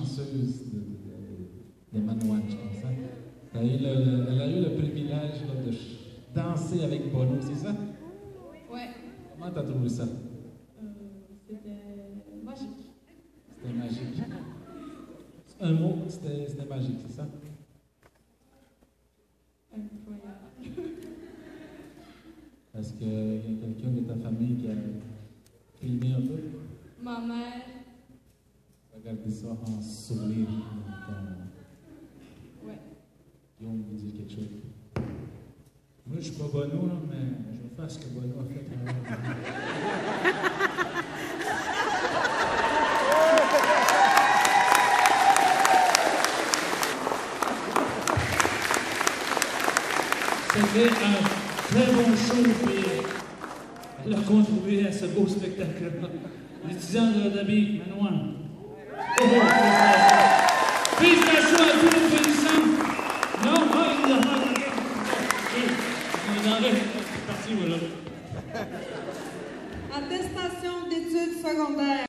chanceuse de Manoine, je pense. Hein? Elle a eu le privilège là, de danser avec Bono, c'est ça? Ouais. Comment t'as trouvé ça? C'était magique. C'était magique. Un mot, c'était magique, c'est ça? Incroyable. Est-ce qu'il y a quelqu'un de ta famille qui a filmé un peu? Ma mère. Regardez ça en sourire. Ouais. Guillaume veut dire quelque chose. Moi, je suis pas Bono, là, mais je vais faire ce que Bono a fait. C'était un très bon show, et elle a contribué à ce beau spectacle-là. L'étudiant de l'Abbé Manoine. Félicitations à tous nos finissants. Non, il a pas de... On est dans le... C'est parti, voilà. Attestation d'études secondaires.